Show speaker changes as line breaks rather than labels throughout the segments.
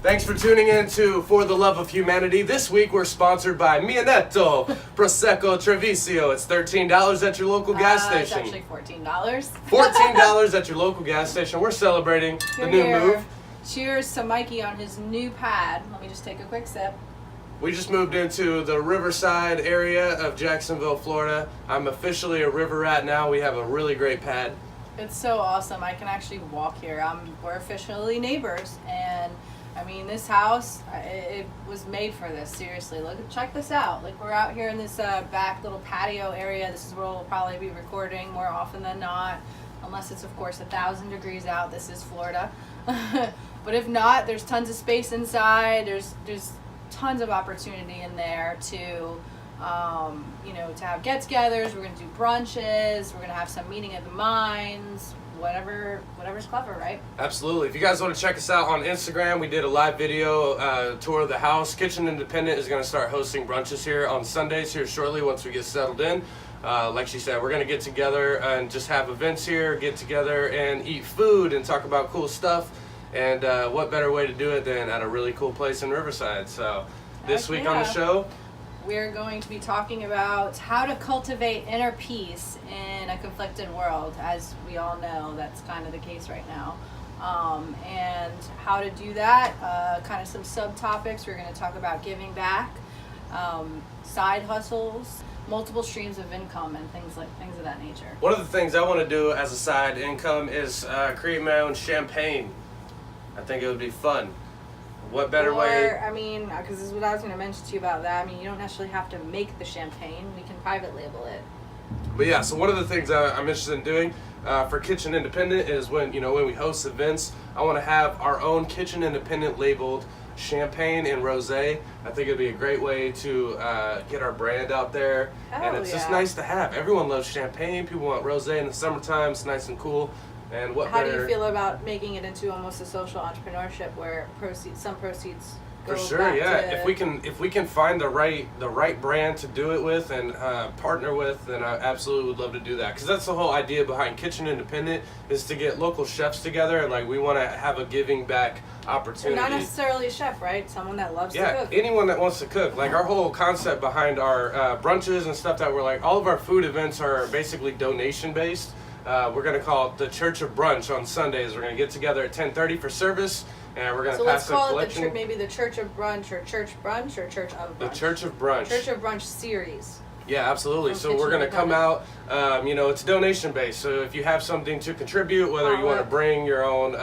Thanks for tuning in to For the Love of Humanity. This week we're sponsored by Mianetto Prosecco Treviso. It's $13 at your local gas station.
It's actually $14.
$14 at your local gas station. We're celebrating the new move.
Cheers to Mikey on his new pad. Let me just take a quick sip.
We just moved into the Riverside area of Jacksonville, Florida. I'm officially a river rat now. We have a really great pad.
It's so awesome. I can actually walk here. We're officially neighbors, and I mean, this house, it was made for this. Seriously, check this out. Like, we're out here in this back little patio area. This is where we'll probably be recording more often than not, unless it's, of course, 1,000 degrees out. This is Florida. But if not, there's tons of space inside. There's tons of opportunity in there to, to have get-togethers. We're going to do brunches. We're going to have some meeting at the mines. Whatever's clever, right?
Absolutely. If you guys want to check us out on Instagram, we did a live video tour of the house. Kitchen Independent is going to start hosting brunches here on Sundays here shortly once we get settled in. Like she said, we're going to get together and just have events here, get together and eat food and talk about cool stuff. And what better way to do it than at a really cool place in Riverside. So this week on the show,
we're going to be talking about how to cultivate inner peace in a conflicted world. As we all know, that's kind of the case right now. And how to do that, kind of some subtopics. We're going to talk about giving back, side hustles, multiple streams of income, and things of that nature.
One of the things I want to do as a side income is create my own champagne. I think it would be fun. What better way?
I mean, because this is what I was going to mention to you about that. I mean, you don't necessarily have to make the champagne. We can private label it.
But yeah, so one of the things I'm interested in doing for Kitchen Independent is when we host events, I want to have our own Kitchen Independent labeled champagne and rosé. I think it'd be a great way to get our brand out there. And it's just nice to have. Everyone loves champagne. People want rosé in the summertime. It's nice and cool. And
how do you feel about making it into almost a social entrepreneurship where some proceeds go
for sure,
back
yeah.
to...
If we can find the right brand to do it with and partner with, then I absolutely would love to do that. Because that's the whole idea behind Kitchen Independent is to get local chefs together and we want to have a giving back opportunity.
And not necessarily a chef, right? Someone that loves to cook.
Yeah, anyone that wants to cook. Like our whole concept behind our brunches and stuff that we're all of our food events are basically donation based. We're going to call it the Church of Brunch on Sundays. We're going to get together at 10:30 for service, and we're going to pass a collection. So let's call it
maybe the Church of Brunch or Church Brunch or Church of Brunch.
The Church of Brunch.
Church of Brunch series.
Yeah, absolutely. So we're going to come out, it's donation based. So if you have something to contribute, whether you want to bring your own,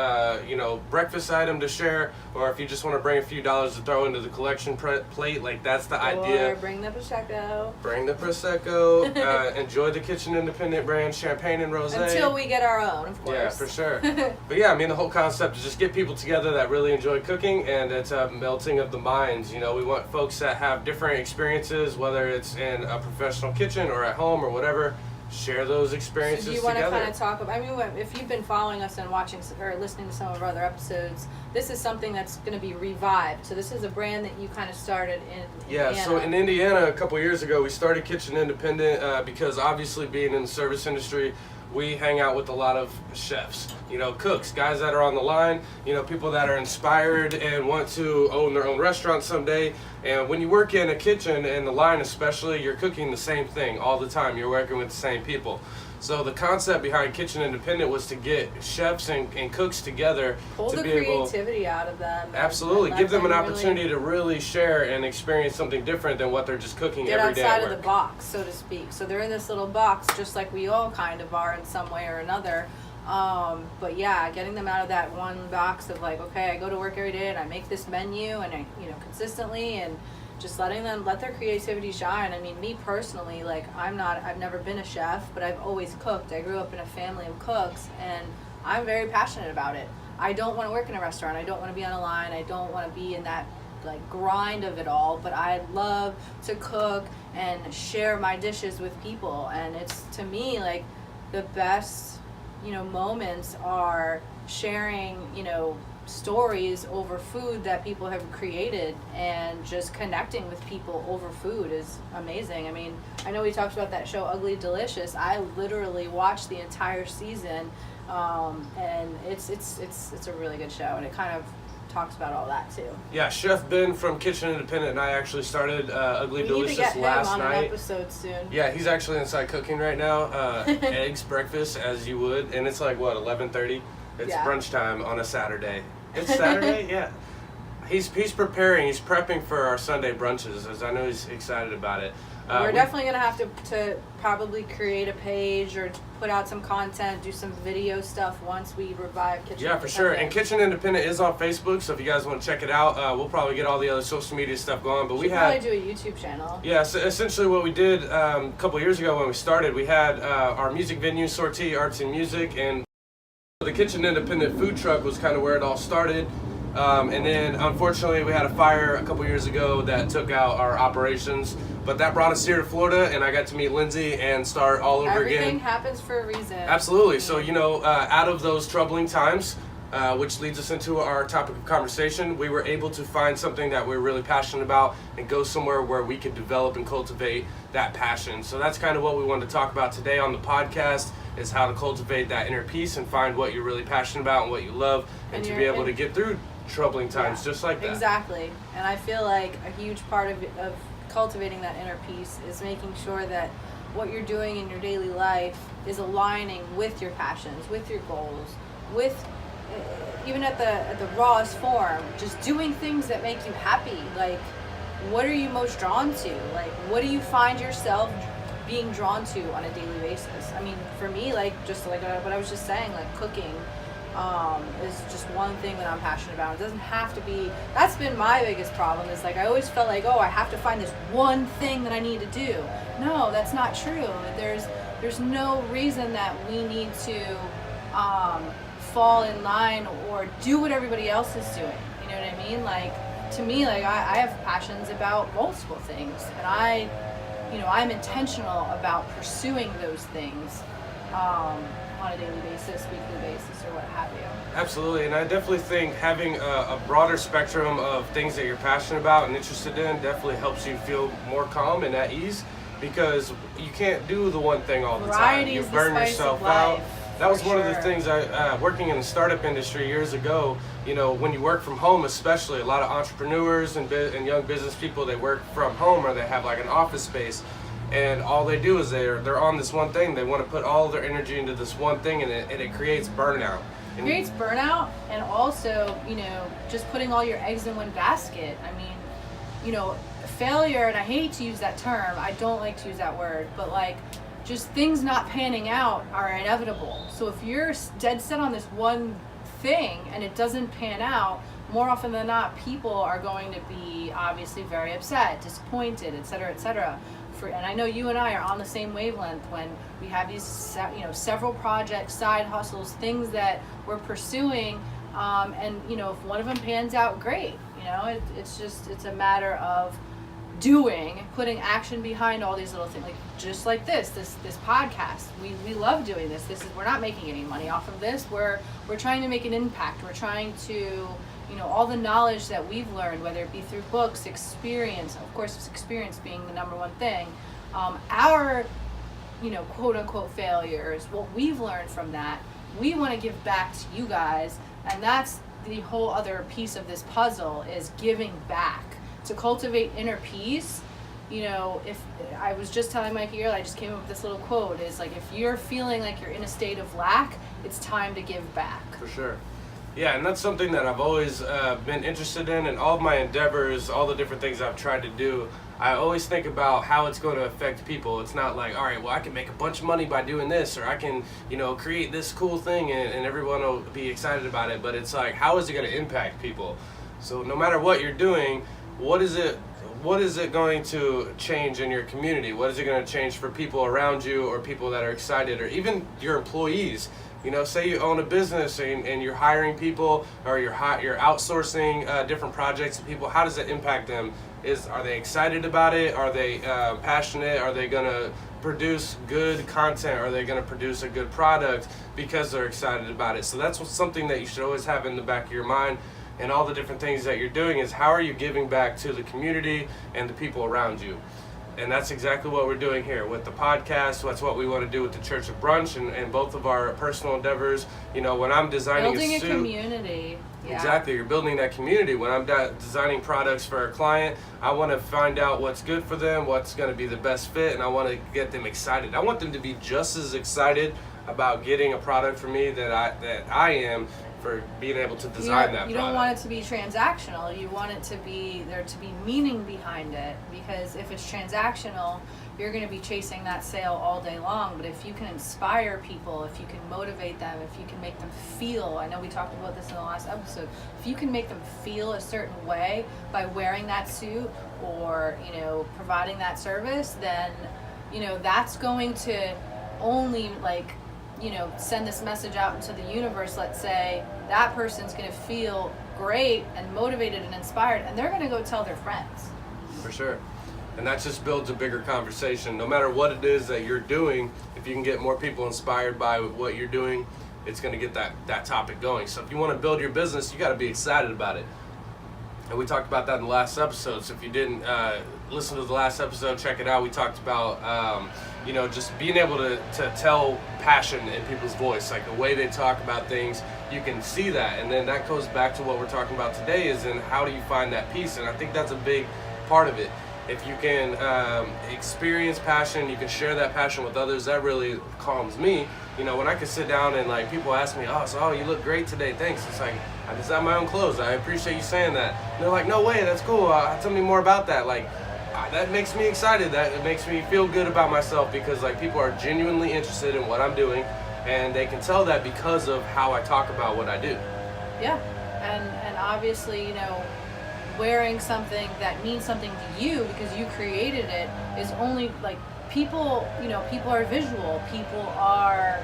breakfast item to share, or if you just want to bring a few dollars to throw into the collection plate, that's the idea.
Or bring the Prosecco.
Bring the Prosecco. Enjoy the Kitchen Independent brand champagne and rosé.
Until we get our own, of course.
Yeah, for sure. But yeah, the whole concept is just get people together that really enjoy cooking, and it's a melting of the minds. We want folks that have different experiences, whether it's in a professional kitchen or at home or whatever. Share those experiences together.
So do you want to kind of talk about, if you've been following us and watching or listening to some of our other episodes, this is something that's going to be revived. So this is a brand that you kind of started in Indiana.
Yeah, so in Indiana a couple years ago, we started Kitchen Independent because obviously being in the service industry, we hang out with a lot of chefs, cooks, guys that are on the line, people that are inspired and want to own their own restaurant someday. And when you work in a kitchen, and the line especially, you're cooking the same thing all the time. You're working with the same people. So the concept behind Kitchen Independent was to get chefs and cooks together to be able...
Pull the creativity out of them.
Absolutely. Give them an opportunity to really share and experience something different than what they're just cooking every day at work.
Get outside of the box, so to speak. So they're in this little box, just like we all kind of are in some way or another. But yeah, getting them out of that one box of okay, I go to work every day and I make this menu and I, consistently, and just letting them let their creativity shine. Me personally, I've never been a chef, but I've always cooked. I grew up in a family of cooks, and I'm very passionate about it. I don't want to work in a restaurant. I don't want to be on a line. I don't want to be in that grind of it all, but I love to cook and share my dishes with people. And it's, to me, the best moments are sharing stories over food that people have created, and just connecting with people over food is amazing. I mean, I know we talked about that show Ugly Delicious. I literally watched the entire season, and it's a really good show, and it kind of talks about all that too.
Yeah, Chef Ben from Kitchen Independent and I actually started Ugly
We
Delicious
need to get him
last
on
night.
an episode soon.
Yeah, he's actually inside cooking right now. Eggs, breakfast, as you would, and it's like what, 11:30? It's
Yeah.
brunch time on a Saturday. It's Saturday, yeah. He's preparing. He's prepping for our Sunday brunches, as I know he's excited about it.
We're definitely gonna have to probably create a page or put out some content, do some video stuff once we revive Kitchen.
Yeah, for sure. And Kitchen Independent is on Facebook, so if you guys want to check it out, we'll probably get all the other social media stuff going. But we
probably
had
do a YouTube channel.
Yeah, so essentially what we did a couple years ago when we started, we had our music venue, Sortie Arts and Music, and the Kitchen Independent food truck was kind of where it all started. And then unfortunately we had a fire a couple years ago that took out our operations, but that brought us here to Florida, and I got to meet Lindsay and start all over again.
Everything happens for a reason.
Absolutely. So, out of those troubling times, which leads us into our topic of conversation, we were able to find something that we're really passionate about and go somewhere where we could develop and cultivate that passion. So that's kind of what we wanted to talk about today on the podcast, is how to cultivate that inner peace and find what you're really passionate about and what you love, and to be able to get through troubling times just like that.
Exactly. And I feel like a huge part of cultivating that inner peace is making sure that what you're doing in your daily life is aligning with your passions, with your goals, with even at the rawest form, just doing things that make you happy. Like, what are you most drawn to? Like, what do you find yourself being drawn to on a daily basis? I mean, for me, like, just like what I was just saying, like cooking is just one thing that I'm passionate about. It doesn't have to be, that's been my biggest problem, is like I always felt like, oh, I have to find this one thing that I need to do. No, that's not true. There's no reason that we need to fall in line or do what everybody else is doing. You know what I mean? Like, to me, like I have passions about multiple things, and I'm intentional about pursuing those things on a daily basis, weekly basis, or what have you.
Absolutely, and I definitely think having a broader spectrum of things that you're passionate about and interested in definitely helps you feel more calm and at ease, because you can't do the one thing all the time. You burn yourself out. That was one of the things working in the startup industry years ago. When you work from home, especially, a lot of entrepreneurs and young business people, they work from home, or they have like an office space, and all they do is they're on this one thing. They want to put all their energy into this one thing, and it creates burnout.
It creates burnout, and also, just putting all your eggs in one basket. I mean, failure, and I hate to use that term. I don't like to use that word, but like, just things not panning out are inevitable. So if you're dead set on this one thing and it doesn't pan out, more often than not, people are going to be obviously very upset, disappointed, etc., etc. And I know you and I are on the same wavelength when we have these, several projects, side hustles, things that we're pursuing, and if one of them pans out, great. It's a matter of putting action behind all these little things, like just like this podcast. We love doing this. We're not making any money off of this. We're trying to make an impact. We're trying to, all the knowledge that we've learned, whether it be through books, experience, of course, experience being the number one thing, our, quote unquote failures, what we've learned from that, we want to give back to you guys. And that's the whole other piece of this puzzle, is giving back. To cultivate inner peace, if I was just telling Mikey earlier, I just came up with this little quote, is like, if you're feeling like you're in a state of lack, it's time to give back.
For sure. Yeah, and that's something that I've always been interested in all of my endeavors, all the different things I've tried to do. I always think about how it's going to affect people. It's not like, all right, well, I can make a bunch of money by doing this, or I can, create this cool thing and everyone will be excited about it. But it's like, how is it going to impact people? So no matter what you're doing, what is it going to change in your community? What is it going to change for people around you, or people that are excited, or even your employees? Say you own a business and you're hiring people, or you're outsourcing different projects to people. How does it impact them? Are they excited about it? Are they passionate? Are they gonna produce good content? Are they going to produce a good product because they're excited about it? So that's something that you should always have in the back of your mind. And all the different things that you're doing is how are you giving back to the community and the people around you? And that's exactly what we're doing here with the podcast. That's what we want to do with the Church of Brunch and both of our personal endeavors. You know, when I'm designing
building
a suit,
community. Yeah.
Exactly, you're building that community. When I'm designing products for a client, I want to find out what's good for them, what's going to be the best fit, and I want to get them excited. I want them to be just as excited about getting a product from me that I am for being able to design that product.
You don't want it to be transactional. You want it to be there to be meaning behind it, because if it's transactional, you're going to be chasing that sale all day long. But if you can inspire people, if you can motivate them, if you can make them feel, I know we talked about this in the last episode, if you can make them feel a certain way by wearing that suit or, you know, providing that service, then, you know, that's going to only, like, you know, send this message out into the universe. Let's say that person's going to feel great and motivated and inspired, and they're going to go tell their friends.
For sure. And that just builds a bigger conversation. No matter what it is that you're doing, if you can get more people inspired by what you're doing, it's going to get that topic going. So if you want to build your business, you got to be excited about it. And we talked about that in the last episode. So if you didn't listen to the last episode, check it out. We talked about, you know, just being able to tell passion in people's voice, like the way they talk about things, you can see that. And then that goes back to what we're talking about today, is in how do you find that peace? And I think that's a big part of it. If you can experience passion, you can share that passion with others, that really calms me. You know, when I can sit down and, like, people ask me, oh, you look great today, thanks. It's like, I design my own clothes. I appreciate you saying that. And they're like, no way, that's cool. Tell me more about that. Like, that makes me excited. That it makes me feel good about myself, because, like, people are genuinely interested in what I'm doing, and they can tell that because of how I talk about what I do.
Yeah, and obviously, you know, wearing something that means something to you because you created it is only, like, people, you know, people are visual. People are,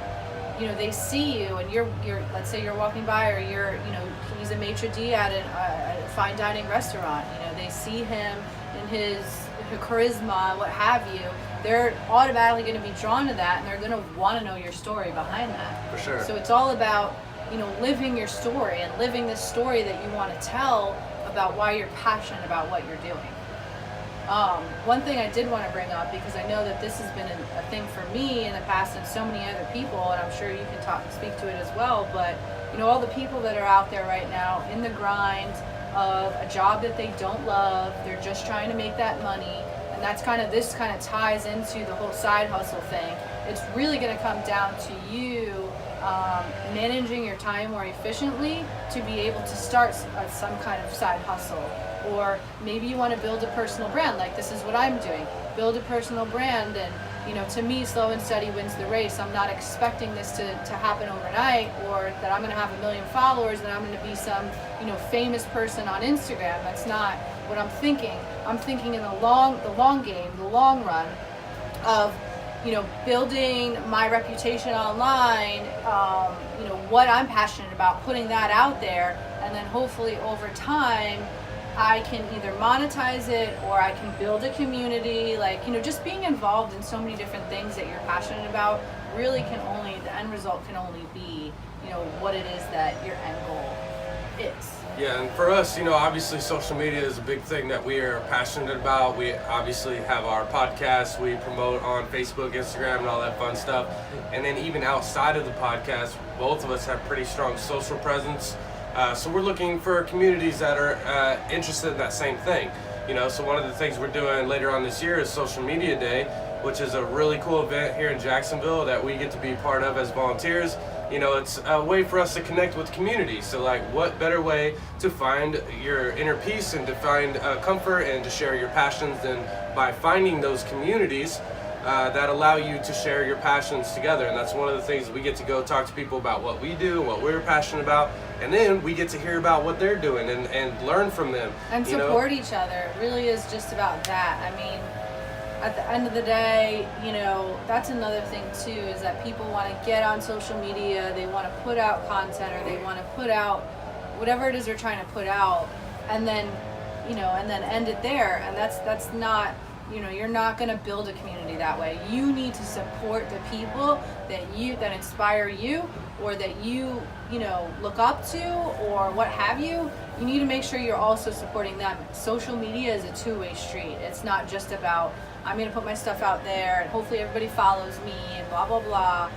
you know, they see you, and you're let's say you're walking by, or you're, you know, he's a maitre d' at a fine dining restaurant. You know, they see him in his charisma, what have you. They're automatically going to be drawn to that, and they're going to want to know your story behind that.
For sure.
So it's all about, you know, living your story and living this story that you want to tell about why you're passionate about what you're doing. One thing I did want to bring up, because I know that this has been a thing for me in the past and so many other people, and I'm sure you can speak to it as well, but, you know, all the people that are out there right now in the grind of a job that they don't love, they're just trying to make that money, and this kind of ties into the whole side hustle thing. It's really going to come down to you managing your time more efficiently to be able to start some kind of side hustle. Or maybe you want to build a personal brand, like this is what I'm doing. Build a personal brand, and, you know, to me, slow and steady wins the race. I'm not expecting this to happen overnight, or that I'm going to have 1 million followers and I'm going to be some, you know, famous person on Instagram. That's not what I'm thinking. I'm thinking in the long game, the long run of, you know, building my reputation online, you know, what I'm passionate about, putting that out there, and then hopefully over time I can either monetize it or I can build a community. Like, you know, just being involved in so many different things that you're passionate about really the end result can only be, you know, what it is that your end goal is.
Yeah, and for us, you know, obviously social media is a big thing that we are passionate about. We obviously have our podcast, we promote on Facebook, Instagram, and all that fun stuff. And then even outside of the podcast, both of us have pretty strong social presence. So we're looking for communities that are interested in that same thing. You know, so one of the things we're doing later on this year is Social Media Day, which is a really cool event here in Jacksonville that we get to be part of as volunteers. You know, it's a way for us to connect with community. So, like, what better way to find your inner peace and to find comfort and to share your passions than by finding those communities that allow you to share your passions together. And that's one of the things that we get to go talk to people about what we do, what we're passionate about, and then we get to hear about what they're doing and learn from them.
And support each other. It really is just about that. I mean, at the end of the day, you know, that's another thing too, is that people want to get on social media, they want to put out content, or they want to put out whatever it is they're trying to put out, and then, you know, and then end it there. And that's not you're not going to build a community that way. You need to support the people that inspire you, or that you look up to, or what have you. You need to make sure you're also supporting them. Social media is a two-way street. It's not just about, I'm going to put my stuff out there and hopefully everybody follows me and blah blah blah.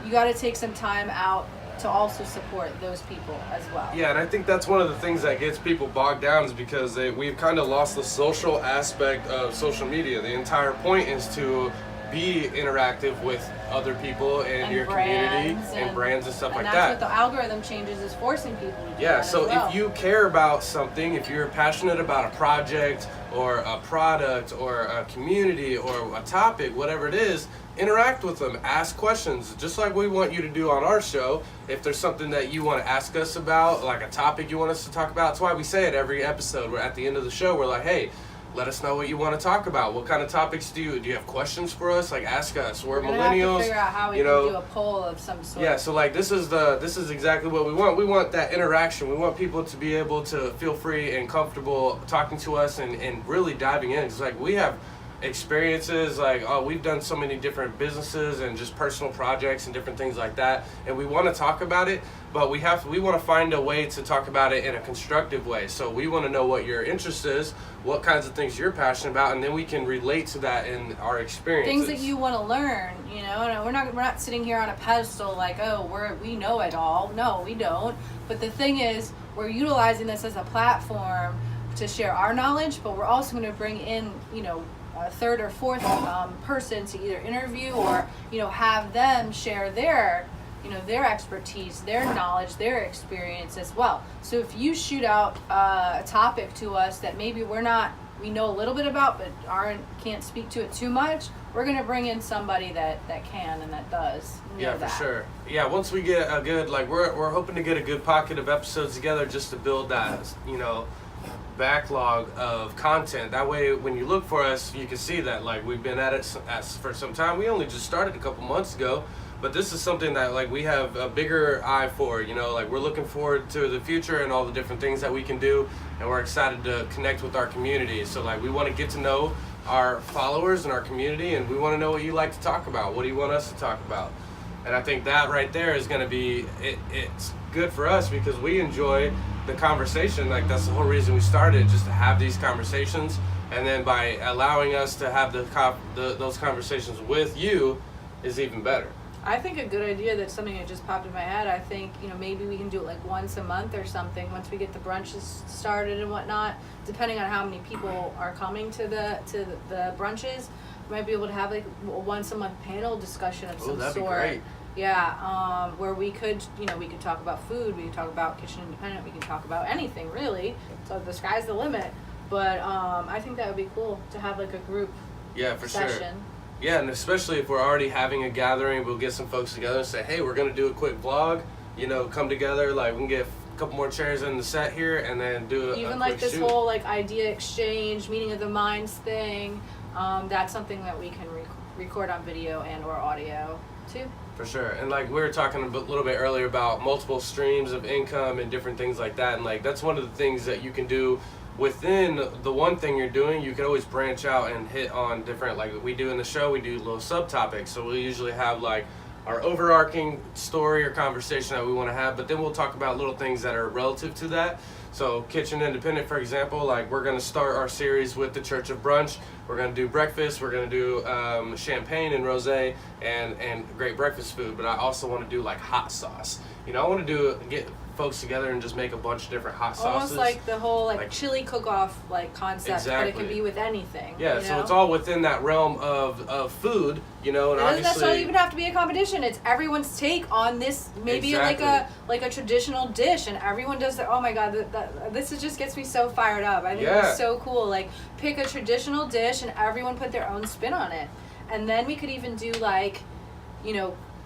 You got to take some time out to also support those people as well.
Yeah, and I think that's one of the things that gets people bogged down, is because we've kind of lost the social aspect of social media. The entire point is to be interactive with other people in your community and brands and stuff like that.
And that's what the algorithm changes, is forcing people to do that
so
as well.
If you care about something, if you're passionate about a project or a product or a community or a topic, whatever it is, interact with them, ask questions, just like we want you to do on our show. If there's something that you want to ask us about, like a topic you want us to talk about, that's why we say it every episode. We're at the end of the show, we're like, hey, let us know what you want to talk about. What kind of topics do you have questions for us? Like, ask us. We're millennials.
Have to figure out how we can do a poll of some sort.
Yeah, so like this is exactly what we want. We want that interaction. We want people to be able to feel free and comfortable talking to us and really diving in. It's like we have experiences, like we've done so many different businesses and just personal projects and different things like that, and we want to talk about it, but we want to find a way to talk about it in a constructive way. So we want to know what your interest is, what kinds of things you're passionate about, and then we can relate to that in our experiences.
Things that you want to learn, and we're not sitting here on a pedestal like, oh, we know it all. No, we don't. But the thing is, we're utilizing this as a platform to share our knowledge, but we're also going to bring in, a third or fourth person to either interview or have them share their expertise, their knowledge, their experience as well. So if you shoot out a topic to us that maybe we know a little bit about but can't speak to it too much, we're going to bring in somebody that can and that does know
for sure. Yeah, once we get a good, we're hoping to get a good pocket of episodes together just to build that backlog of content. That way when you look for us, you can see that we've been at it for some time. We only just started a couple months ago, but this is something that we have a bigger eye for. We're looking forward to the future and all the different things that we can do, and we're excited to connect with our community. So we want to get to know our followers and our community, and we want to know what you like to talk about. What do you want us to talk about? And I think that right there is going to be it's good for us because we enjoy the conversation. That's the whole reason we started, just to have these conversations, and then by allowing us to have those conversations with you is even better.
I think a good idea, that's something that just popped in my head. I think maybe we can do it once a month or something, once we get the brunches started and whatnot, depending on how many people are coming to the brunches. We might be able to have a once a month panel discussion of some
that'd
sort.
Be great.
Yeah, where we could talk about food, we could talk about Kitchen Independent, we can talk about anything really. So the sky's the limit. But I think that would be cool to have a group session.
Sure. Yeah, and especially if we're already having a gathering, we'll get some folks together and say, hey, we're going to do a quick vlog, come together, we can get a couple more chairs in the set here and then do a quick
this
shoot.
whole idea exchange, meeting of the minds thing. That's something that we can record on video and or audio too.
For sure. And we were talking a little bit earlier about multiple streams of income and different things like that, and that's one of the things that you can do within the one thing you're doing. You can always branch out and hit on different, we do in the show, we do little subtopics. So we'll usually have our overarching story or conversation that we want to have, but then we'll talk about little things that are relative to that. So Kitchen Independent, for example, we're going to start our series with the Church of Brunch. We're going to do breakfast, we're going to do champagne and rosé and great breakfast food, but I also want to do hot sauce. I want to get folks together and just make a bunch of different hot sauces.
Almost like the whole chili cook-off concept,
exactly.
But it can be with anything.
Yeah, so it's all within that realm of food, and
it
obviously
doesn't necessarily even have to be a competition. It's everyone's take on this, maybe
exactly.
a traditional dish, and everyone does that. Oh my God, this just gets me so fired up. I think it's so cool. Pick a traditional dish and everyone put their own spin on it, and then we could even do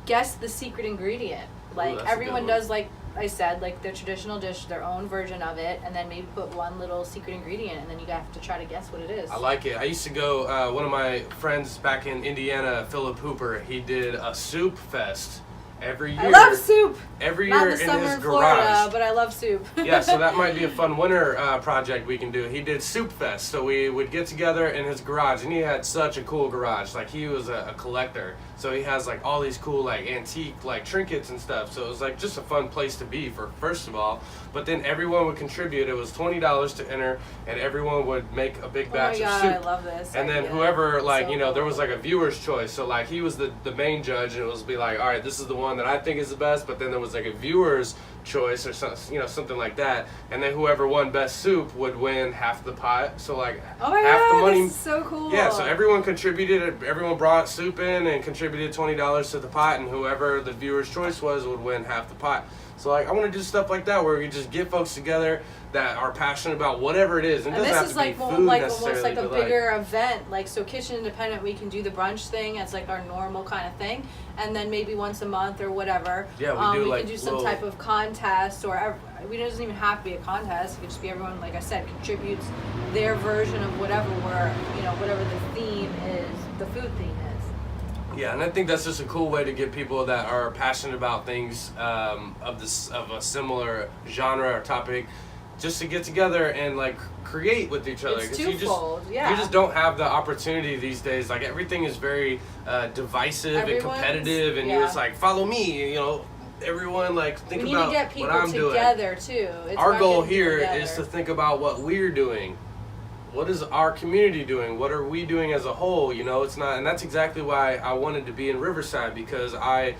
guess the secret ingredient. Everyone does I said, their traditional dish, their own version of it, and then maybe put one little secret ingredient, and then you have to try to guess what it is.
I like it. I used to go, one of my friends back in Indiana, Philip Hooper, he did a soup fest, every year.
I love soup.
Every
Not
year
in the
in
summer
his
in Florida,
garage.
but I love soup.
Yeah, so that might be a fun winter project we can do. He did Soup Fest, so we would get together in his garage, and he had such a cool garage. Like, he was a collector, so he has like all these cool like antique like trinkets and stuff. So it was like just a fun place to be for first of all. But then everyone would contribute. It was $20 to enter, and everyone would make a big batch
oh my
of
God,
soup.
I love this.
And then
idea.
whoever, like,
So
you know, there
cool.
was like a viewer's choice. So like he was the main judge, and it was be like, all right, this is the one that I think is the best. But then there was like a viewer's choice or something, you know, something like that. And then whoever won best soup would win half the pot. So like
Oh my
half
God,
the money.
this is so cool.
Yeah, so everyone contributed. Everyone brought soup in and contributed $20 to the pot, and whoever the viewer's choice was would win half the pot. So like I want to do stuff like that where we just get folks together that are passionate about whatever it is. It
And
doesn't
this
have
is
to
like
be
more,
food
like
necessarily,
almost like a
but,
bigger event. Like so, Kitchen Independent, we can do the brunch thing as like our normal kind of thing, and then maybe once a month or whatever.
Yeah, we do, like,
can do some
little-
type of contest, or we doesn't even have to be a contest. It could just be everyone, like I said, contributes their version of whatever whatever the theme is, the food theme is.
Yeah, and I think that's just a cool way to get people that are passionate about things of a similar genre or topic, just to get together and like create with each other.
It's
'Cause
twofold,
you
yeah.
just don't have the opportunity these days. Like everything is very divisive and
Everyone's-
competitive, and
yeah.
you just like follow me. You know, everyone like think
We need
about
to get people
what I'm doing.
together too. It's
Our
about
goal
getting people
here
together.
is to think about what we're doing. What is our community doing? What are we doing as a whole? You know, it's not, and that's exactly why I wanted to be in Riverside, because I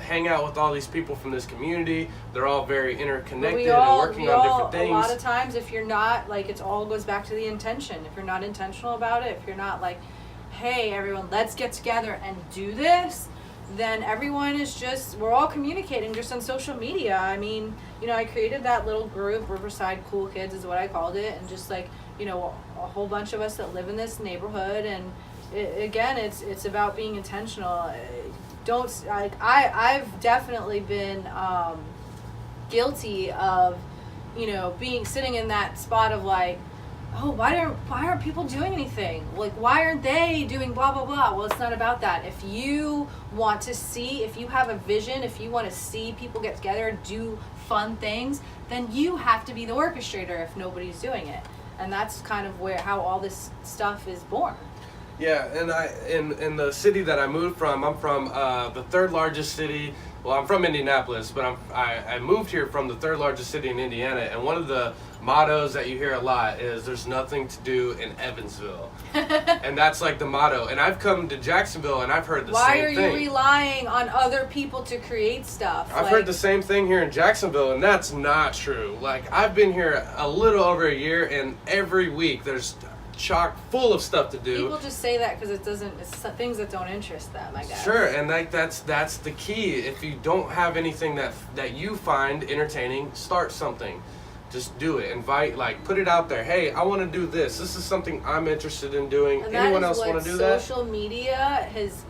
hang out with all these people from this community. They're all very
But
interconnected and working on different things.
A lot of times, if you're not, like, it all goes back to the intention. If you're not intentional about it, if you're not like, hey, everyone, let's get together and do this, then everyone is just, we're all communicating just on social media. I mean, you know, I created that little group, Riverside Cool Kids is what I called it, and just like, you know, a whole bunch of us that live in this neighborhood, and again, it's about being intentional. I've definitely been guilty of, you know, sitting in that spot of like, oh, why aren't people doing anything? Like, why aren't they doing blah blah blah? Well, it's not about that. If you want to see, if you have a vision, if you want to see people get together and do fun things, then you have to be the orchestrator if nobody's doing it. And that's kind of how all this stuff is born.
Yeah, and in the city that I moved from, I'm from the third largest city. Well, I'm from Indianapolis, but I moved here from the third largest city in Indiana, and one of the mottos that you hear a lot is "There's nothing to do in Evansville," and that's like the motto. And I've come to Jacksonville, and I've heard the
Why
same
are
thing.
you relying on other people to create stuff?
I've heard the same thing here in Jacksonville, and that's not true. Like, I've been here a little over a year, and every week there's chock full of stuff to do.
People just say that because it's things that don't interest them, I guess.
Sure, and like that's the key. If you don't have anything that you find entertaining, start something. Just do it. Invite, like, put it out there. Hey, I want to do this. This is something I'm interested in doing.
And
Anyone
that is
else want
what
to do that?
social media is,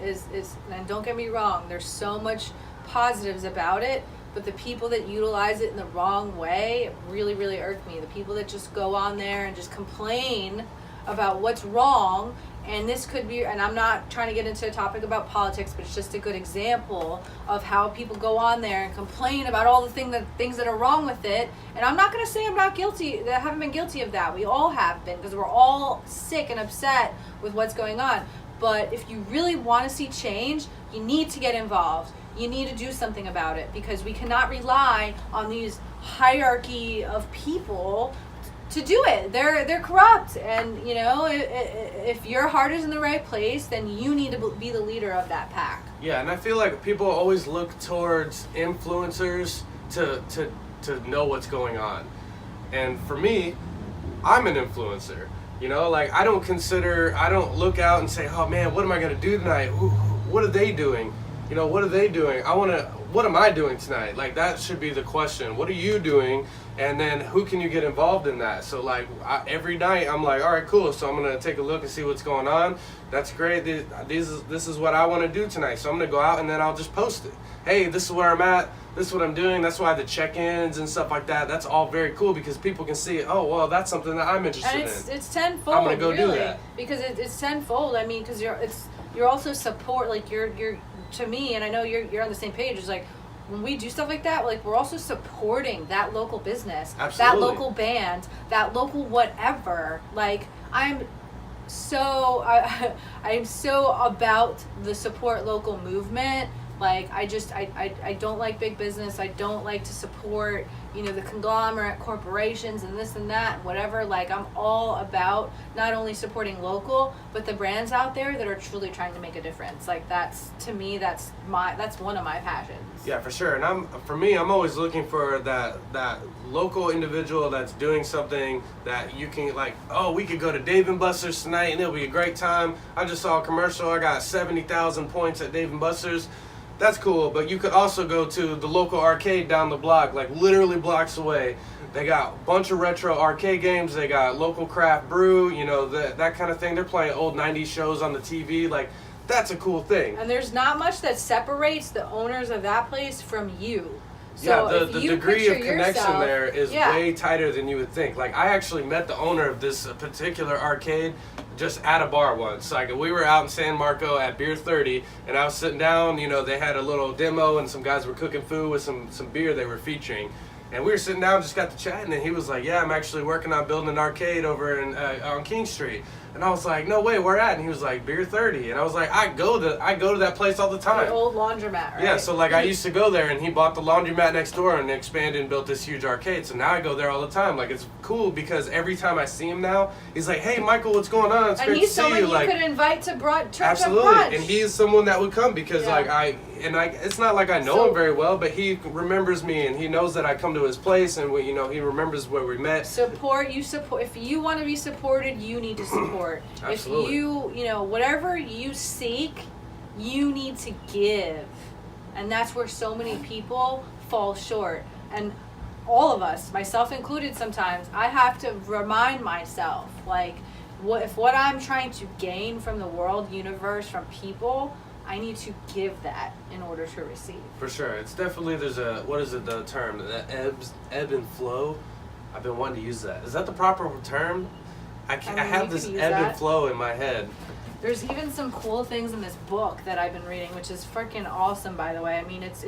and don't get me wrong, there's so much positives about it, but the people that utilize it in the wrong way, it really, really irk me. The people that just go on there and just complain about what's wrong, and this could be, and I'm not trying to get into a topic about politics, but it's just a good example of how people go on there and complain about all the things that are wrong with it. And I'm not going to say I'm not guilty, that I haven't been guilty of that. We all have been, because we're all sick and upset with what's going on. But if you really want to see change, you need to get involved. You need to do something about it, because we cannot rely on these hierarchy of people to do it. They're corrupt, and you know, if your heart is in the right place, then you need to be the leader of that pack.
Yeah, and I feel like people always look towards influencers to know what's going on. And for me, I'm an influencer. You know, like I don't look out and say, oh man, what am I gonna do tonight? What are they doing? You know, what are they doing? What am I doing tonight? Like, that should be the question. What are you doing? And then who can you get involved in that? So like every night I'm like, all right, cool. So I'm gonna take a look and see what's going on. That's great. This is what I want to do tonight. So I'm gonna go out and then I'll just post it. Hey, this is where I'm at. This is what I'm doing. That's why the check-ins and stuff like that. That's all very cool, because people can see, oh well, that's something that I'm interested
And
in.
it's tenfold.
I'm gonna go do
really,
that.
because it's tenfold. I mean, because you're also support, like you're to me, and I know you're on the same page. It's like, when we do stuff like that, like, we're also supporting that local business,
Absolutely.
that local band, that local whatever. Like, I'm so about the support local movement. Like, I don't like big business. I don't like to support, the conglomerate corporations and this and that, whatever. Like, I'm all about not only supporting local, but the brands out there that are truly trying to make a difference. Like, that's, to me, that's one of my passions.
Yeah, for sure. And I'm always looking for that local individual that's doing something that you can, like, oh, we could go to Dave & Buster's tonight and it'll be a great time. I just saw a commercial. I got 70,000 points at Dave & Buster's. That's cool, but you could also go to the local arcade down the block, like literally blocks away. They got a bunch of retro arcade games. They got local craft brew, that kind of thing. They're playing old 90s shows on the TV. Like, that's a cool thing.
And there's not much that separates the owners of that place from you. So
yeah, the degree of connection there is
yeah.
way tighter than you would think. Like, I actually met the owner of this particular arcade just at a bar once. Like, we were out in San Marco at Beer 30, and I was sitting down, they had a little demo, and some guys were cooking food with some beer they were featuring. And we were sitting down, just got to chatting, and he was like, yeah, I'm actually working on building an arcade over on King Street. And I was like, no way, where at? And he was like, Beer 30. And I was like, I go to that place all the time.
The old laundromat, right?
Yeah, so like I used to go there, and he bought the laundromat next door and expanded and built this huge arcade. So now I go there all the time. Like, it's cool because every time I see him now, he's like, hey, Michael, what's going on? It's great to see you.
And he's someone you could invite to church
absolutely.
Brunch.
And he is someone that would come because it's not like I know him very well, but he remembers me and he knows that I come to his place, and he remembers where we met.
Support. If you want to be supported, you need to support.
Absolutely.
If whatever you seek, you need to give. And that's where so many people fall short. And all of us, myself included sometimes, I have to remind myself, like, if what I'm trying to gain from the world, universe, from people, I need to give that in order to receive.
For sure. It's definitely, the term? The ebb and flow? I've been wanting to use that. Is that the proper term? I have this ebb and flow in my head.
There's even some cool things in this book that I've been reading, which is freaking awesome, by the way. I mean, it's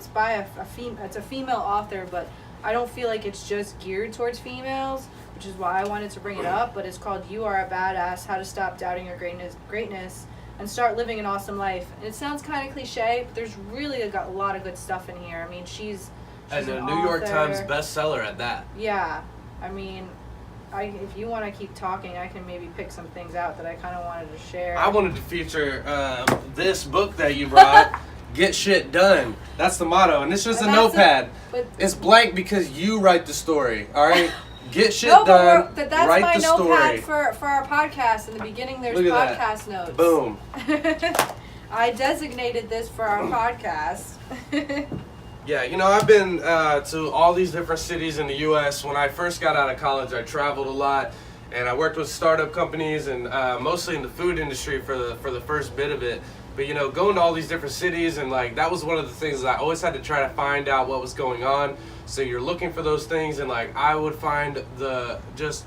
by it's a female author, but I don't feel like it's just geared towards females, which is why I wanted to bring it up. But it's called "You Are a Badass: How to Stop Doubting Your Greatness and Start Living an Awesome Life." And it sounds kind of cliche, but there's really a lot of good stuff in here. I mean, she's
and a
an
New York
author.
Times bestseller at that.
Yeah, I mean, if you want to keep talking, I can maybe pick some things out that I kind of wanted to share.
I wanted to feature this book that you brought, Get Shit Done. That's the motto, and it's just a notepad. It's blank because you write the story, all right? Get shit done,
that's
write
my
the
notepad
story.
for our podcast. In the beginning, there's
Look at
podcast
that.
notes.
Boom.
I designated this for our podcast.
Yeah, I've been to all these different cities in the U.S. When I first got out of college, I traveled a lot, and I worked with startup companies and mostly in the food industry for the first bit of it. But going to all these different cities, and like that was one of the things that I always had to try to find out what was going on. So you're looking for those things, and like I would find the just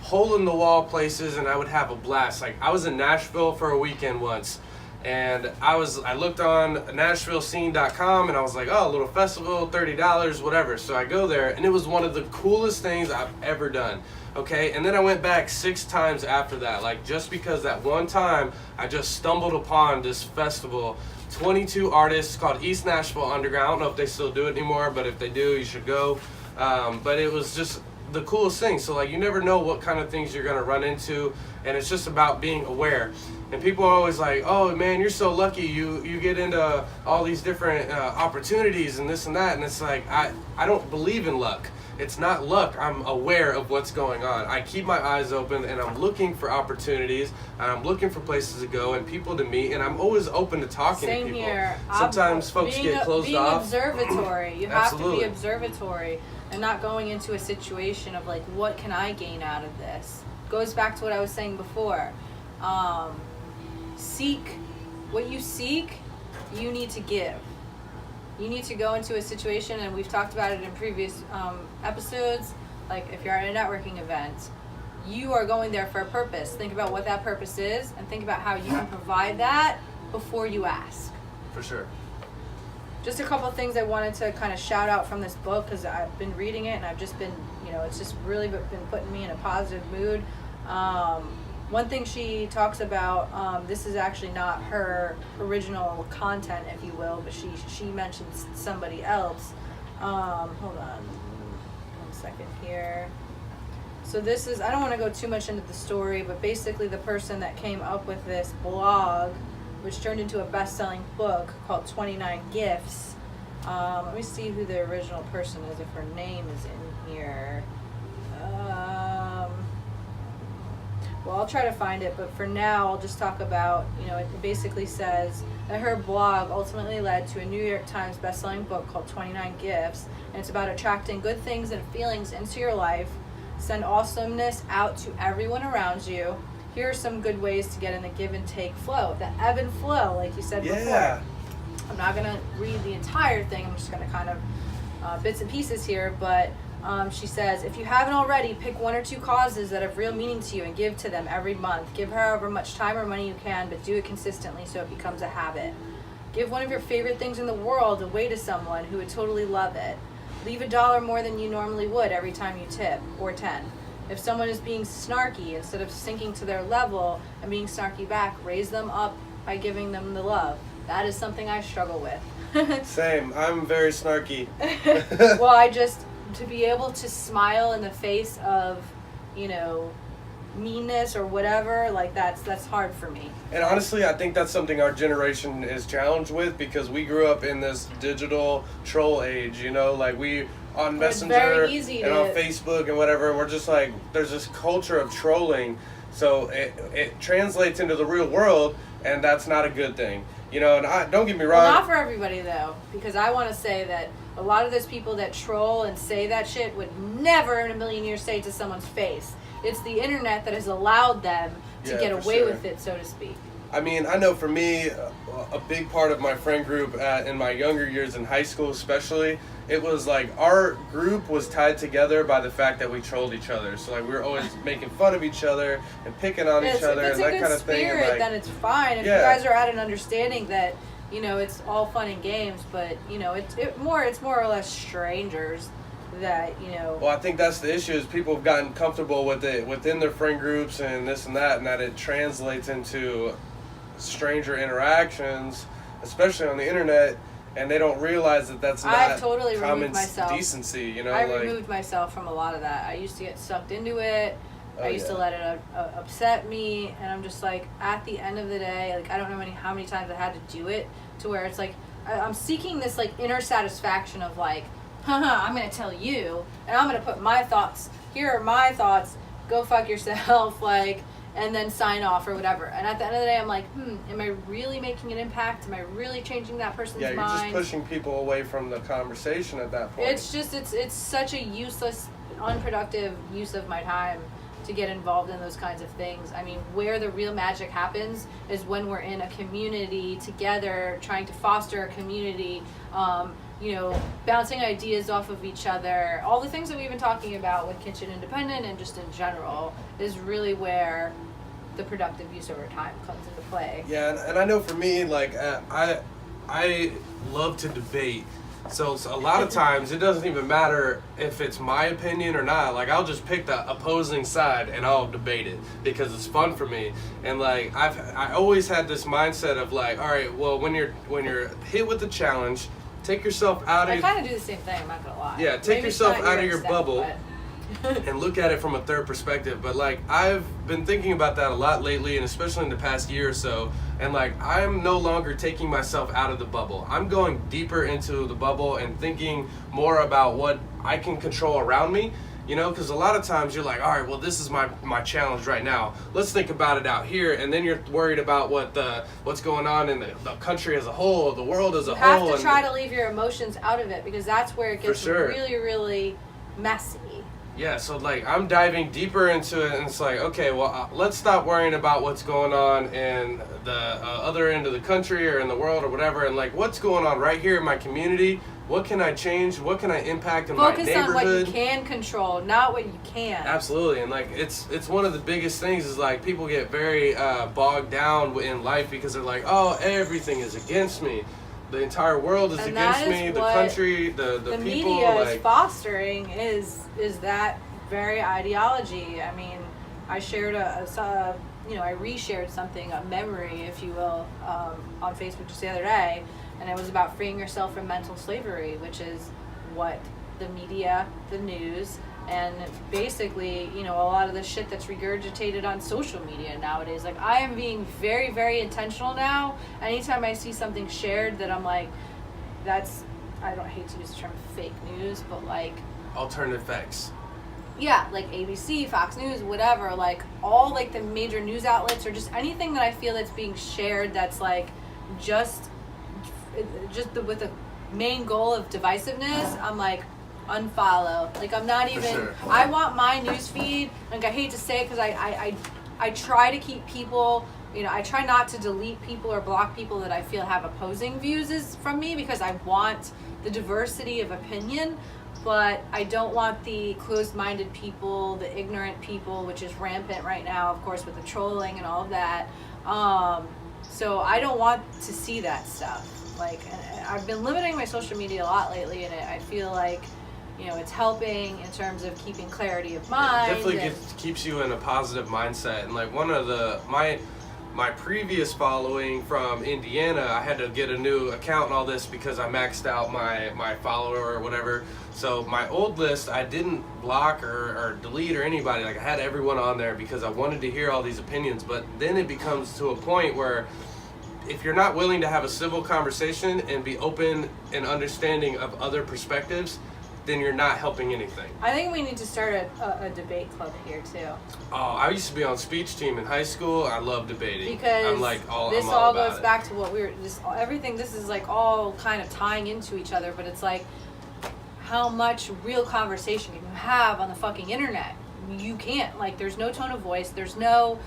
hole in the wall places, and I would have a blast. Like I was in Nashville for a weekend once. And I looked on NashvilleScene.com, and I was like, oh, a little festival, $30, whatever. So I go there, and it was one of the coolest things I've ever done. Okay, and then I went back 6 times after that, like just because that one time I just stumbled upon this festival. 22 artists called East Nashville Underground. I don't know if they still do it anymore, but if they do, you should go. But it was just the coolest thing. So like you never know what kind of things you're gonna run into, and it's just about being aware. And people are always like, oh man, you're so lucky, you get into all these different opportunities and this and that, and it's like I don't believe in luck. It's not luck. I'm aware of what's going on. I keep my eyes open, and I'm looking for opportunities, and I'm looking for places to go and people to meet, and I'm always open to talking to people.
Same here.
Sometimes folks get closed off.
Being observatory. You have to
Absolutely.
be observatory and not going into a situation of like, what can I gain out of this? Goes back to what I was saying before. Seek what you seek, you need to give. You need to go into a situation, and we've talked about it in previous episodes, like if you're at a networking event, you are going there for a purpose. Think about what that purpose is, and think about how you can provide that before you ask.
For sure.
just a couple things I wanted to kind of shout out from this book, because I've been reading it and I've just been, it's just really been putting me in a positive mood. One thing she talks about, this is actually not her original content, if you will, but she mentions somebody else. Hold on 1 second here. So this is, I don't want to go too much into the story, but basically the person that came up with this blog, which turned into a best-selling book called 29 Gifts. Let me see who the original person is, if her name is in here. Well, I'll try to find it, but for now, I'll just talk about, it basically says that her blog ultimately led to a New York Times best-selling book called 29 Gifts, and it's about attracting good things and feelings into your life. Send awesomeness out to everyone around you. Here are some good ways to get in the give and take flow, the ebb and flow, like you said before. I'm not going to read the entire thing. I'm just going to kind of bits and pieces here, but she says, if you haven't already, pick 1 or 2 causes that have real meaning to you and give to them every month. Give however much time or money you can, but do it consistently so it becomes a habit. Give one of your favorite things in the world away to someone who would totally love it. Leave $1 more than you normally would every time you tip, or 10. If someone is being snarky, instead of sinking to their level and being snarky back, raise them up by giving them the love. That is something I struggle with.
Same. I'm very snarky.
Well, to be able to smile in the face of, meanness or whatever, like that's hard for me.
And honestly, I think that's something our generation is challenged with, because we grew up in this digital troll age, like we on Messenger and on Facebook and whatever, we're just like, there's this culture of trolling, so it translates into the real world, and that's not a good thing, and don't get me wrong.
Well, not for everybody though, because I want to say that a lot of those people that troll and say that shit would never in a million years say it to someone's face. It's the internet that has allowed them to get away with it, so to speak.
I mean, I know for me, a big part of my friend group in my younger years in high school especially, it was like our group was tied together by the fact that we trolled each other. So like we were always making fun of each other and picking on each other and that kind of thing. If it's a good spirit,
then it's fine. If you guys are at an understanding that, it's all fun and games, but, it's more or less strangers that,
Well, I think that's the issue, is people have gotten comfortable with it within their friend groups and this and that it translates into stranger interactions, especially on the internet, and they don't realize that that's not common decency,
I removed myself from a lot of that. I used to get sucked into it. I used to let it upset me, and I'm just like, at the end of the day, like, I don't know how many times I had to do it, to where it's like, I'm seeking this, like, inner satisfaction of, like, I'm going to tell you, and I'm going to put my thoughts, here are my thoughts, go fuck yourself, like, and then sign off or whatever. And at the end of the day, I'm like, am I really making an impact? Am I really changing that person's mind?
Yeah, you're just pushing people away from the conversation at that point.
It's just, it's such a useless, unproductive use of my time to get involved in those kinds of things. I mean, where the real magic happens is when we're in a community together, trying to foster a community, bouncing ideas off of each other. All the things that we've been talking about with Kitchen Independent and just in general is really where the productive use of our time comes into play.
Yeah, and I know for me, like, I love to debate. So a lot of times it doesn't even matter if it's my opinion or not. Like, I'll just pick the opposing side and I'll debate it because it's fun for me. And like I always had this mindset of like, all right, well, when you're hit with the challenge, take yourself out of.
I kind of do the same thing. I'm not gonna lie.
Yeah, take yourself out of your bubble and look at it from a third perspective. But like, I've been thinking about that a lot lately, and especially in the past year or so. And like, I'm no longer taking myself out of the bubble. I'm going deeper into the bubble and thinking more about what I can control around me. Because a lot of times you're like, all right, well, this is my challenge right now. Let's think about it out here, and then you're worried about what's going on in the country as a whole, the world as a whole.
You have to try to leave your emotions out of it, because that's where it gets really, really messy.
Yeah, so like, I'm diving deeper into it, and it's like, okay, well, let's stop worrying about what's going on in the other end of the country or in the world or whatever, and like, what's going on right here in my community. What can I change? What can I impact in my neighborhood?
Focus on what you can control, not what you can't.
Absolutely, and like, it's one of the biggest things is like, people get very bogged down in life because they're like, oh, everything is against me. the entire world is
And
against
that is
me, the
what
country, the
the
people.
media
Like,
is fostering is that very ideology. I mean, I shared I reshared something, a memory, if you will, on Facebook just the other day, and it was about freeing yourself from mental slavery, which is what the media, the news, and basically, a lot of the shit that's regurgitated on social media nowadays. Like, I am being very, very intentional now. Anytime I see something shared that I'm like, I don't hate to use the term fake news, but like
alternative facts.
Yeah, like ABC, Fox News, whatever, like all like the major news outlets, or just anything that I feel that's being shared that's like just with the main goal of divisiveness, I'm like, unfollow. Like, I'm not even,
sure.
I want my news feed, like, I hate to say it because I try to keep people, I try not to delete people or block people that I feel have opposing views from me, because I want the diversity of opinion, but I don't want the closed-minded people, the ignorant people, which is rampant right now, of course, with the trolling and all of that. So I don't want to see that stuff. Like, and I've been limiting my social media a lot lately, and I feel like, it's helping in terms of keeping clarity of mind.
It definitely keeps you in a positive mindset. And like one of my previous following from Indiana, I had to get a new account and all this because I maxed out my follower or whatever. So my old list, I didn't block or delete or anybody. Like, I had everyone on there because I wanted to hear all these opinions. But then it becomes to a point where if you're not willing to have a civil conversation and be open and understanding of other perspectives, then you're not helping anything.
I think we need to start a debate club here too.
Oh, I used to be on speech team in high school. I love debating.
Because
I'm like,
this
I'm
all
about
goes
it.
back to what everything, this is like all kind of tying into each other, but it's like, how much real conversation can you have on the fucking internet? You can't. Like, there's no tone of voice. There's no,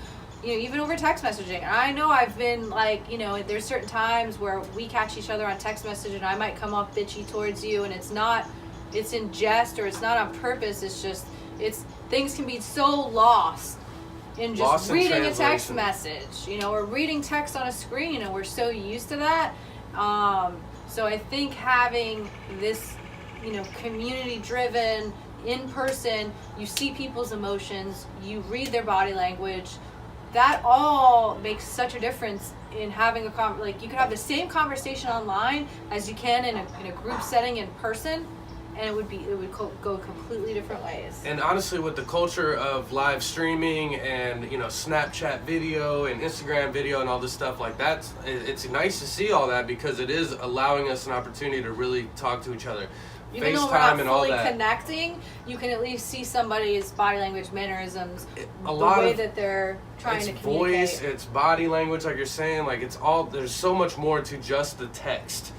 even over text messaging. I know I've been like, there's certain times where we catch each other on text message and I might come off bitchy towards you, and it's in jest or it's not on purpose. It's just, things can be so lost in just reading a text message, or reading text on a screen, and we're so used to that. So I think having this, community driven, in person, you see people's emotions, you read their body language, that all makes such a difference in having like, you could have the same conversation online as you can in a group setting in person, and it would go completely different ways.
And honestly, with the culture of live streaming and Snapchat video and Instagram video and all this stuff like that, it's nice to see all that because it is allowing us an opportunity to really talk to each other.
Even though we're not fully connecting, you can at least see somebody's body language, mannerisms, the way that they're trying to communicate.
It's voice, it's body language, like you're saying. Like, it's all, there's so much more to just the text.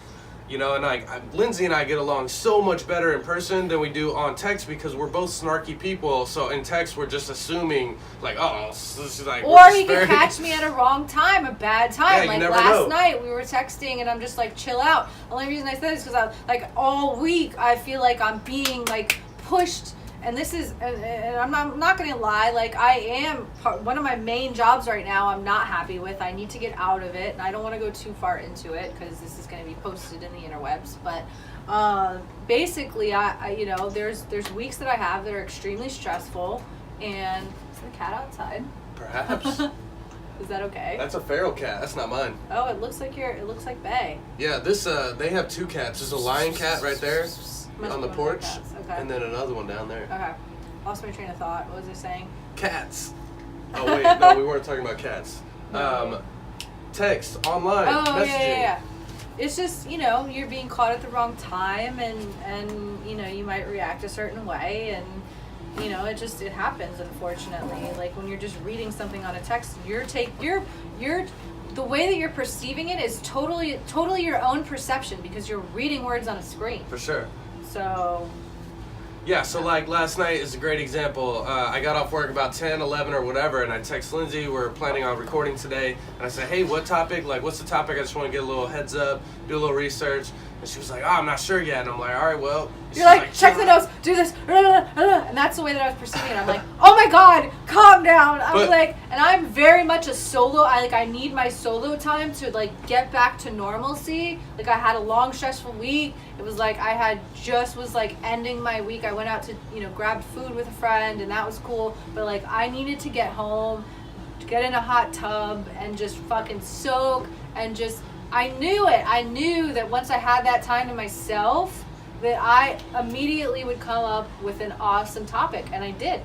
And like, Lindsay and I get along so much better in person than we do on text because we're both snarky people. So in text, we're just assuming, like, oh, she's like...
Or you can catch me at a wrong time, a bad time.
Yeah,
like, last night, we were texting, and I'm just like, chill out. The only reason I said this is because all week, I feel like I'm being, like, pushed. And this is, and I'm not going to lie, like, I am, one of my main jobs right now I'm not happy with. I need to get out of it, and I don't want to go too far into it because this is going to be posted in the interwebs. But basically, there's weeks that I have that are extremely stressful, and is the cat outside?
Perhaps.
Is that okay?
That's a feral cat. That's not mine.
Oh, it looks like Bay.
Yeah, they have two cats. There's a lion cat right there on the porch,
okay.
and then another one down there.
Okay. Lost my train of thought. What was I saying?
Cats. Oh, wait. No, we weren't talking about cats. Text, online, messaging.
Yeah. It's just, you're being caught at the wrong time, and you might react a certain way, and it happens, unfortunately. Like, when you're just reading something on a text, the way that you're perceiving it is totally your own perception because you're reading words on a screen.
For sure.
So...
Yeah, so like last night is a great example. I got off work about 10, 11 or whatever, and I text Lindsay, we're planning on recording today, and I said, hey, what topic? Like, what's the topic? I just want to get a little heads up, do a little research. And she was like, oh, I'm not sure yet. And I'm like, all right, well.
You're like, check the notes, do this, and that's the way that I was perceiving it. I'm like, oh my God, calm down. I was like, and I'm very much a solo. I need my solo time to like get back to normalcy. Like I had a long stressful week. It was like I was like ending my week. I went out to grab food with a friend, and that was cool. But like I needed to get home, to get in a hot tub, and just fucking soak, and just I knew it. I knew that once I had that time to myself, that I immediately would come up with an awesome topic, and I did.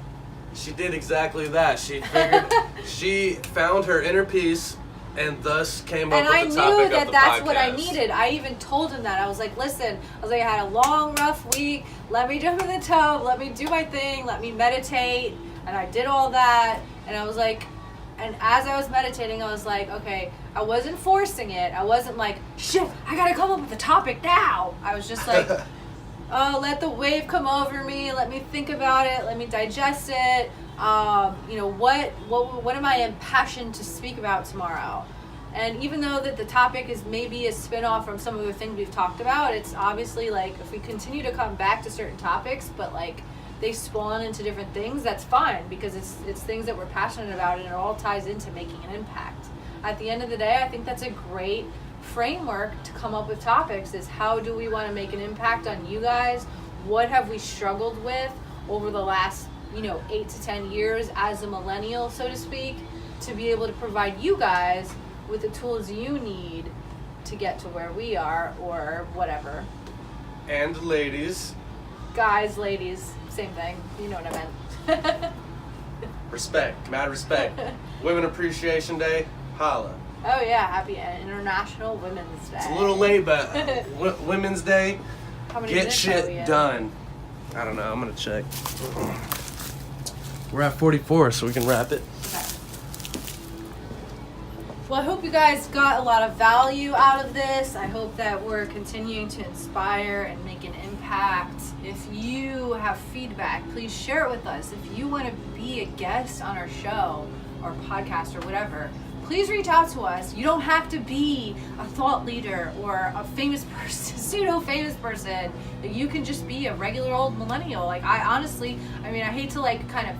She did exactly that. She figured, she found her inner peace, and thus came up with the topic of the podcast.
And I knew that that's what I needed. I even told him that. I was like, listen, I had a long, rough week. Let me jump in the tub. Let me do my thing. Let me meditate. And I did all that. And I was like, and as I was meditating, I was like, okay, I wasn't forcing it. I wasn't like, shit, I gotta come up with a topic now. I was just like, oh, let the wave come over me. Let me think about it. Let me digest it. What am I impassioned to speak about tomorrow? And even though that the topic is maybe a spin-off from some of the things we've talked about, it's obviously like if we continue to come back to certain topics, but like they spawn into different things, that's fine because it's things that we're passionate about and it all ties into making an impact. At the end of the day, I think that's a great framework to come up with topics is how do we want to make an impact on you guys? What have we struggled with over the last 8 to 10 years as a millennial, so to speak, to be able to provide you guys with the tools you need to get to where we are or whatever.
And ladies.
Guys, ladies, same thing. You know what I meant.
Respect, mad respect. Women Appreciation Day, holla.
Oh yeah, happy International Women's Day.
It's a little late, but Women's Day,
How many
get
minutes are we
shit
in?
done. I don't know, I'm gonna check. We're at 44, so we can wrap it.
Okay. Well, I hope you guys got a lot of value out of this. I hope that we're continuing to inspire and make an impact. If you have feedback, please share it with us. If you want to be a guest on our show or podcast or whatever, please reach out to us. You don't have to be a thought leader or a famous person, pseudo-famous person. You can just be a regular old millennial. Like I hate to kind of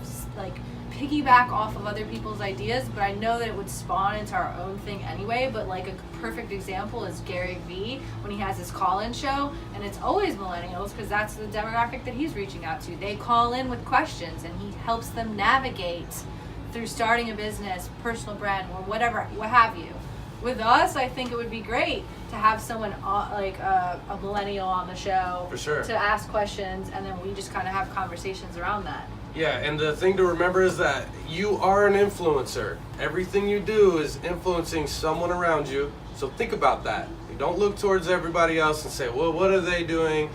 piggyback off of other people's ideas, but I know that it would spawn into our own thing anyway. But like a perfect example is Gary Vee when he has his call-in show, and it's always millennials because that's the demographic that he's reaching out to. They call in with questions, and he helps them navigate through starting a business, personal brand, or whatever, what have you. With us, I think it would be great to have someone like a millennial on the show
For sure.
to ask questions, and then we just kind of have conversations around that.
Yeah, and the thing to remember is that you are an influencer. Everything you do is influencing someone around you. So think about that. You don't look towards everybody else and say, well, what are they doing?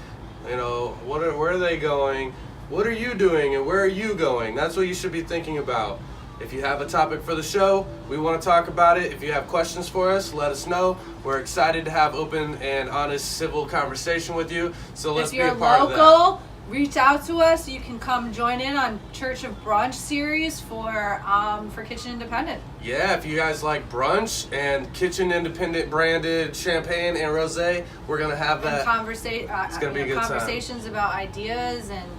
Where are they going? What are you doing and where are you going? That's what you should be thinking about. If you have a topic for the show, we want to talk about it. If you have questions for us, let us know. We're excited to have open and honest civil conversation with you. So let's be a part of that.
If you're local, reach out to us. You can come join in on Church of Brunch series for Kitchen Independent.
Yeah, if you guys like brunch and Kitchen Independent branded champagne and rosé, we're going to have that. It's going to be a good
conversations about ideas and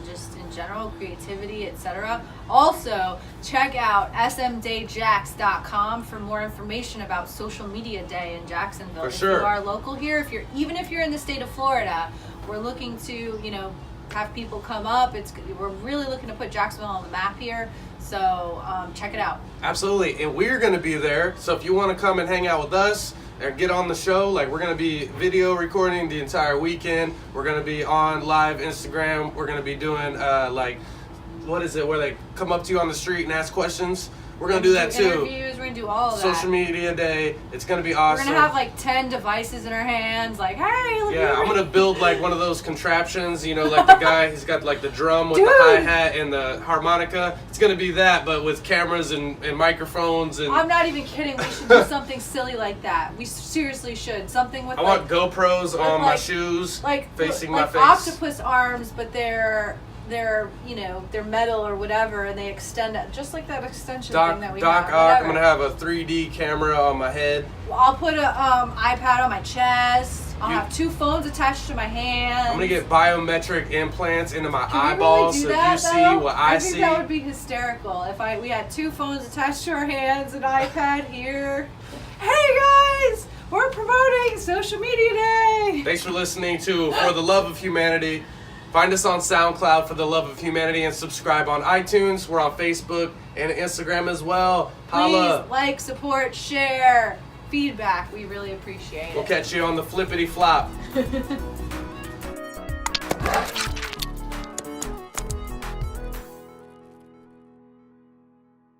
just in general, creativity, etc. Also, check out smdayjax.com for more information about Social Media Day in Jacksonville.
For sure.
If you are local here, even if you're in the state of Florida, we're looking to, have people come up. We're really looking to put Jacksonville on the map here. So check it out.
Absolutely, and we're going to be there. So if you want to come and hang out with us and get on the show, we're going to be video recording the entire weekend. We're going to be on live Instagram. We're going to be doing what is it, where they come up to you on the street and ask questions. We're going to do that too.
Interviews, we're going to do all of that.
Social Media Day. It's going to be awesome.
We're going to have 10 devices in our hands. Hey, look
yeah,
at
I'm going to build one of those contraptions, the guy, he's got the drum with the hi-hat and the harmonica. It's going to be that, but with cameras and microphones. And
I'm not even kidding. We should do something silly like that. We seriously should. Something with
I want GoPros on my shoes, facing my face.
Octopus arms, but they're metal or whatever, and they extend it just like that extension thing that we have.
Doc Ock, I'm gonna have a 3D camera on my head.
I'll put a iPad on my chest. I'll have 2 phones attached to my hands.
I'm gonna get biometric implants into my
Can
eyeballs
we
so
really do that,
you see
though?
what I
think
see.
that would be hysterical if we had 2 phones attached to our hands, an iPad here. Hey guys, we're promoting Social Media Day.
Thanks for listening to For the Love of Humanity. Find us on SoundCloud, For the Love of Humanity, and subscribe on iTunes. We're on Facebook and Instagram as well. Holla.
Please like, support, share, feedback. We really appreciate it.
We'll catch you on the flippity flop.